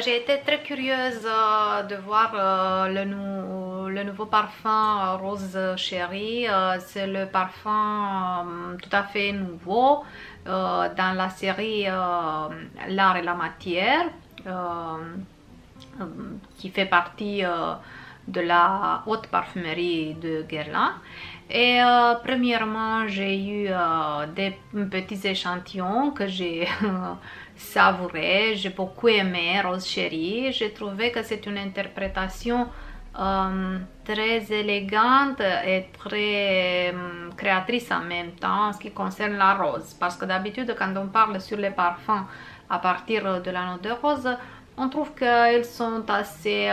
J'ai été très curieuse de voir le nouveau parfum Rose Chérie. C'est le parfum tout à fait nouveau dans la série L'Art et la Matière, qui fait partie de la haute parfumerie de Guerlain. Et premièrement, j'ai eu des petits échantillons que j'ai savourés. J'ai beaucoup aimé Rose Chérie. J'ai trouvé que c'est une interprétation très élégante et très créatrice en même temps en ce qui concerne la rose. Parce que d'habitude, quand on parle sur les parfums à partir de la note de rose, on trouve qu'ils sont assez,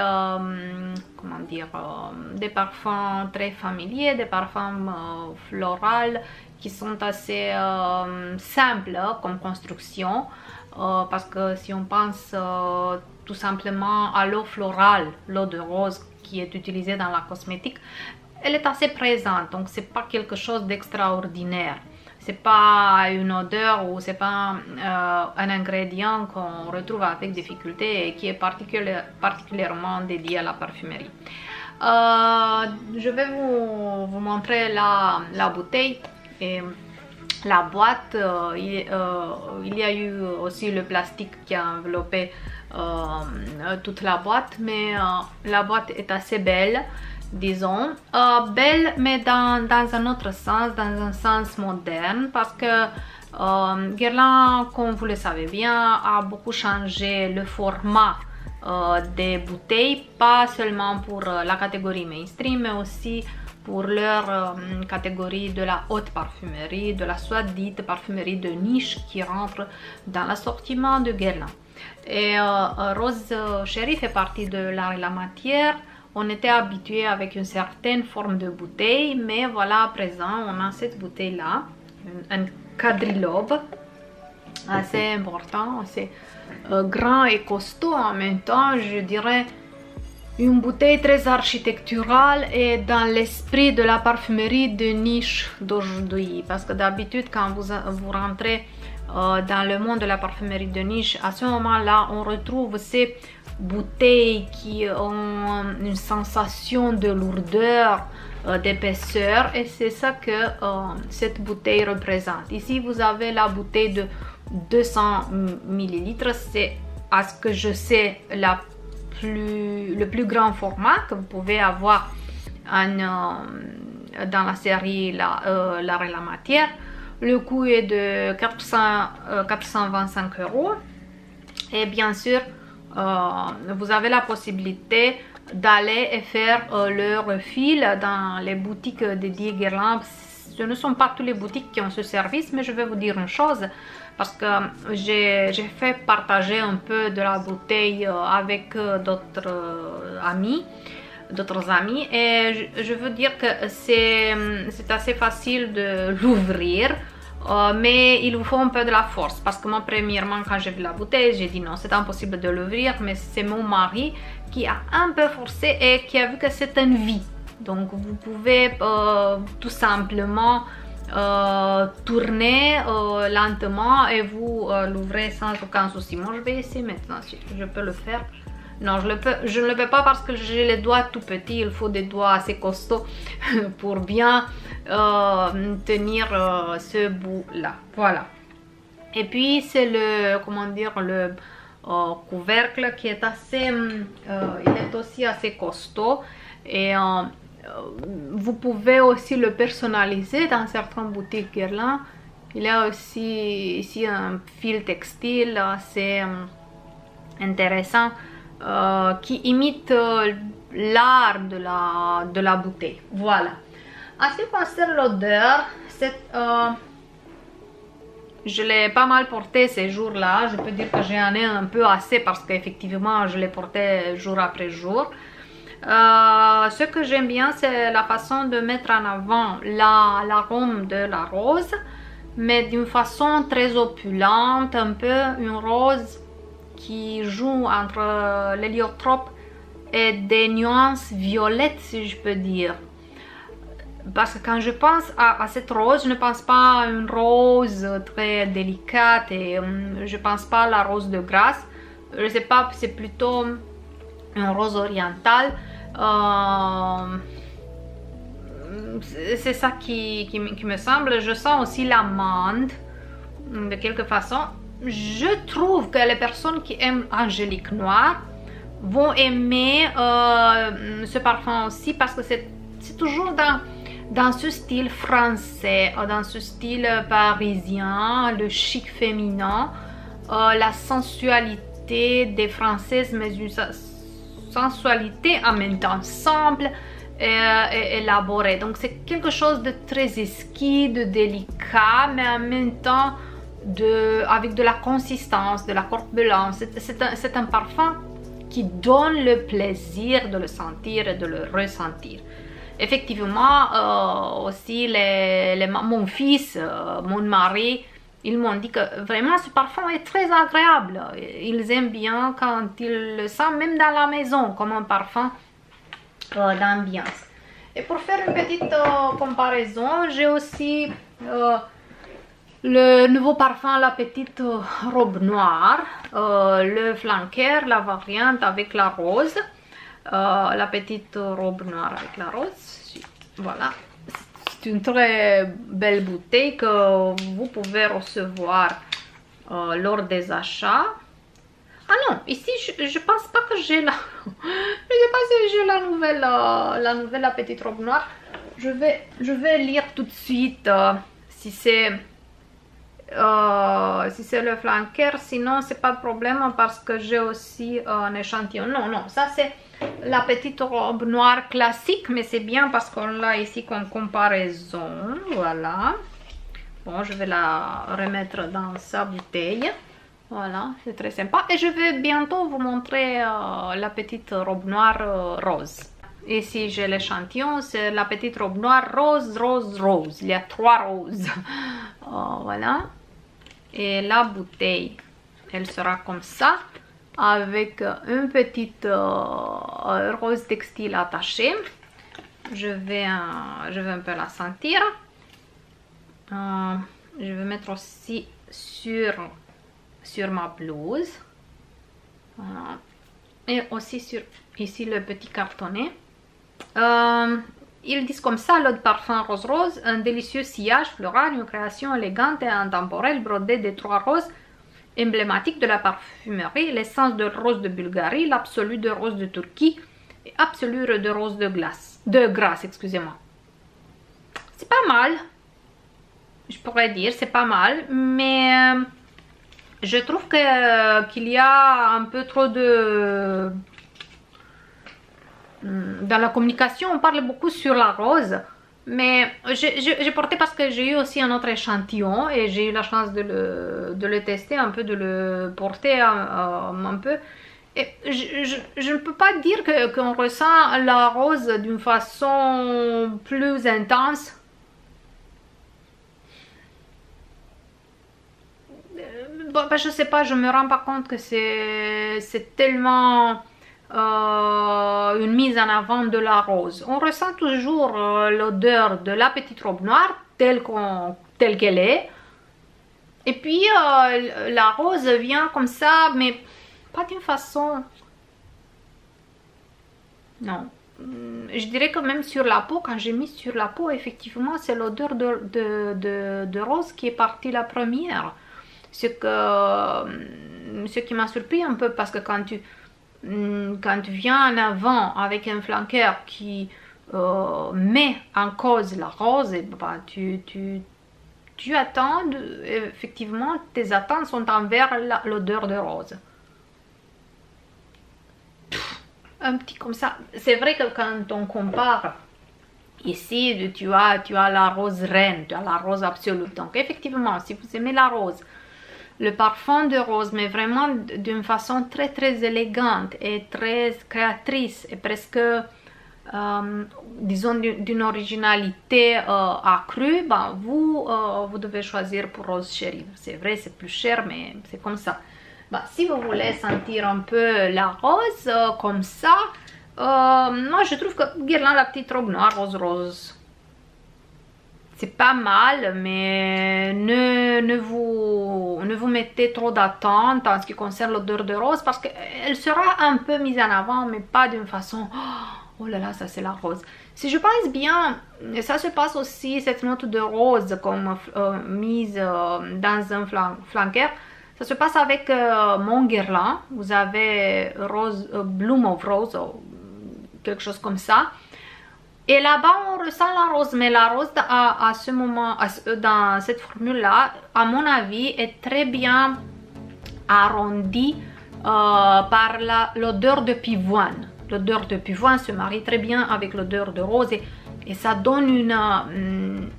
comment dire, des parfums très familiers, des parfums floraux qui sont assez simples comme construction. Parce que si on pense tout simplement à l'eau florale, l'eau de rose qui est utilisée dans la cosmétique, elle est assez présente, donc c'est pas quelque chose d'extraordinaire. C'est pas une odeur ou c'est pas un ingrédient qu'on retrouve avec difficulté et qui est particulièrement dédié à la parfumerie. Je vais vous montrer la bouteille et la boîte. Il y a eu aussi le plastique qui a enveloppé toute la boîte, mais la boîte est assez belle, disons, belle mais dans un autre sens, dans un sens moderne, parce que Guerlain, comme vous le savez bien, a beaucoup changé le format des bouteilles, pas seulement pour la catégorie mainstream, mais aussi pour leur catégorie de la haute parfumerie, de la soit dite parfumerie de niche qui rentre dans l'assortiment de Guerlain. Et Rose Chérie fait partie de l'art et la matière. On était habitué avec une certaine forme de bouteille, mais voilà, à présent, on a cette bouteille-là, un quadrilobe assez important, assez grand et costaud en même temps, je dirais. Une bouteille très architecturale et dans l'esprit de la parfumerie de niche d'aujourd'hui. Parce que d'habitude, quand vous rentrez dans le monde de la parfumerie de niche, à ce moment-là, on retrouve ces bouteilles qui ont une sensation de lourdeur, d'épaisseur. Et c'est ça que cette bouteille représente. Ici, vous avez la bouteille de 200 ml. C'est, à ce que je sais, le plus grand format que vous pouvez avoir dans la série L'Art et la Matière. Le coût est de 425 €. Et bien sûr, vous avez la possibilité d'aller et faire le refil dans les boutiques dédiées Guerlain. Ce ne sont pas toutes les boutiques qui ont ce service, mais je vais vous dire une chose, parce que j'ai fait partager un peu de la bouteille avec d'autres amis, et je veux dire que c'est assez facile de l'ouvrir, mais il vous faut un peu de la force, parce que moi premièrement quand j'ai vu la bouteille, j'ai dit non, c'est impossible de l'ouvrir, mais c'est mon mari qui a un peu forcé et qui a vu que c'est un vide. Donc vous pouvez tout simplement tourner lentement et vous l'ouvrez sans aucun souci. Moi je vais essayer maintenant si je peux le faire. Non, je ne le peux pas parce que j'ai les doigts tout petits. Il faut des doigts assez costauds pour bien tenir ce bout là. Voilà. Et puis c'est le, comment dire, le couvercle qui est assez, il est aussi assez costaud. Et vous pouvez aussi le personnaliser dans certaines boutiques Guerlain. Il y a aussi ici un fil textile assez intéressant qui imite l'art de la bouteille. Voilà. En ce qui concerne l'odeur, je l'ai pas mal porté ces jours-là. Je peux dire que j'en ai un peu assez parce qu'effectivement je l'ai porté jour après jour. Ce que j'aime bien, c'est la façon de mettre en avant l'arôme de la rose, mais d'une façon très opulente, un peu une rose qui joue entre l'héliotrope et des nuances violettes, si je peux dire. Parce que quand je pense à cette rose, je ne pense pas à une rose très délicate et je ne pense pas à la rose de Grasse. Je sais pas, c'est plutôt un rose oriental. C'est ça qui me semble. Je sens aussi l'amande de quelque façon. Je trouve que les personnes qui aiment Angélique Noire vont aimer ce parfum aussi parce que c'est toujours dans ce style français, dans ce style parisien, le chic féminin, la sensualité des Françaises, mais une sensualité en même temps simple et élaborée. Donc c'est quelque chose de très exquis, de délicat, mais en même temps avec de la consistance, de la corpulence. C'est un parfum qui donne le plaisir de le sentir et de le ressentir. Effectivement, aussi mon fils, mon mari, ils m'ont dit que vraiment ce parfum est très agréable. Ils aiment bien quand ils le sentent, même dans la maison, comme un parfum d'ambiance. Et pour faire une petite comparaison, j'ai aussi le nouveau parfum, la petite robe noire, le flanker, la variante avec la rose. La petite robe noire avec la rose, voilà, c'est une très belle bouteille que vous pouvez recevoir lors des achats. Ah non, ici je pense pas que j'ai la je sais pas si j'ai la nouvelle la petite robe noire. Je vais lire tout de suite si c'est le flanker, sinon c'est pas de problème parce que j'ai aussi un échantillon. Non, ça c'est la petite robe noire classique, mais c'est bien parce qu'on l'a ici comme comparaison. Voilà. Bon, je vais la remettre dans sa bouteille. Voilà, c'est très sympa. Et je vais bientôt vous montrer la petite robe noire rose. Ici, j'ai l'échantillon, c'est la petite robe noire rose, rose, rose. Il y a 3 roses. Voilà. Et la bouteille, elle sera comme ça, avec une petite rose textile attachée. Je vais un peu la sentir. Je vais mettre aussi sur ma blouse. Voilà. Et aussi sur ici le petit cartonnet. Ils disent comme ça: l'eau de parfum rose rose, un délicieux sillage floral, une création élégante et intemporelle brodée des 3 roses emblématiques de la parfumerie, l'essence de rose de Bulgarie, l'absolu de rose de Turquie et absolu de rose de Grasse, excusez-moi. C'est pas mal, je pourrais dire, c'est pas mal, mais je trouve qu'il y a un peu trop de... Dans la communication, on parle beaucoup sur la rose, mais j'ai porté parce que j'ai eu aussi un autre échantillon et j'ai eu la chance de le tester un peu, de le porter un peu. Et je ne peux pas dire qu'on ressent la rose d'une façon plus intense. Bon, je sais pas, je me rends pas compte que c'est tellement... une mise en avant de la rose. On ressent toujours l'odeur de la petite robe noire telle qu'elle est, et puis la rose vient comme ça, mais pas d'une façon, non, je dirais que même sur la peau, quand j'ai mis sur la peau, effectivement c'est l'odeur de rose qui est partie la première, ce qui m'a surpris un peu, parce que quand tu viens en avant avec un flanker qui met en cause la rose, et ben, tu attends, effectivement, tes attentes sont envers l'odeur de rose. Un petit comme ça. C'est vrai que quand on compare, ici tu as la rose reine, tu as la rose absolue. Donc effectivement, si vous aimez la rose, le parfum de rose, mais vraiment d'une façon très très élégante et très créatrice et presque, disons, d'une originalité accrue, ben, vous devez choisir pour Rose Chérie. C'est vrai, c'est plus cher, mais c'est comme ça. Ben, si vous voulez sentir un peu la rose comme ça, moi je trouve que Guerlain, la petite robe noire rose rose, c'est pas mal, mais ne vous mettez trop d'attente en ce qui concerne l'odeur de rose parce qu'elle sera un peu mise en avant, mais pas d'une façon oh là là, ça c'est la rose. Si je pense bien, ça se passe aussi, cette note de rose comme mise dans un flanqueur, ça se passe avec mon Guerlain. Vous avez rose, Bloom of Rose, quelque chose comme ça. Et là-bas, on ressent la rose, mais la rose à ce moment, dans cette formule-là, à mon avis, est très bien arrondie par l'odeur de pivoine. L'odeur de pivoine se marie très bien avec l'odeur de rose et ça donne une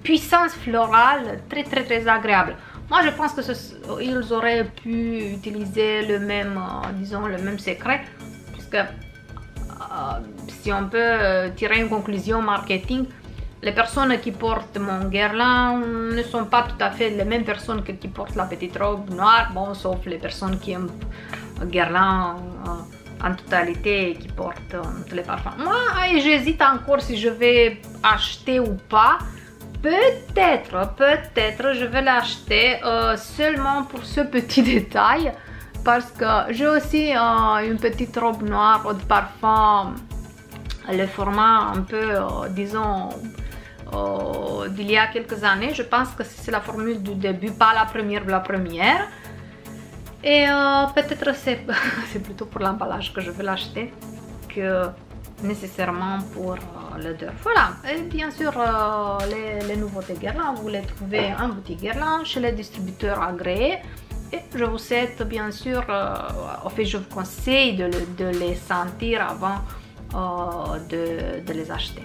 puissance florale très agréable. Moi, je pense qu'ils auraient pu utiliser le même, disons, le même secret, parce que si on peut tirer une conclusion marketing, les personnes qui portent mon Guerlain ne sont pas tout à fait les mêmes personnes que qui portent la petite robe noire, bon, sauf les personnes qui aiment Guerlain en totalité et qui portent tous les parfums. Moi, j'hésite encore si je vais acheter ou pas. Peut-être je vais l'acheter seulement pour ce petit détail, parce que j'ai aussi une petite robe noire de parfum, le format un peu, disons, d'il y a quelques années. Je pense que c'est la formule du début, pas la première. Et peut-être c'est plutôt pour l'emballage que je vais l'acheter que nécessairement pour l'odeur. Voilà, et bien sûr les nouveautés Guerlain, vous les trouvez en boutique Guerlain, chez les distributeurs agréés. Et je vous souhaite bien sûr, en fait je vous conseille de les sentir avant de les acheter.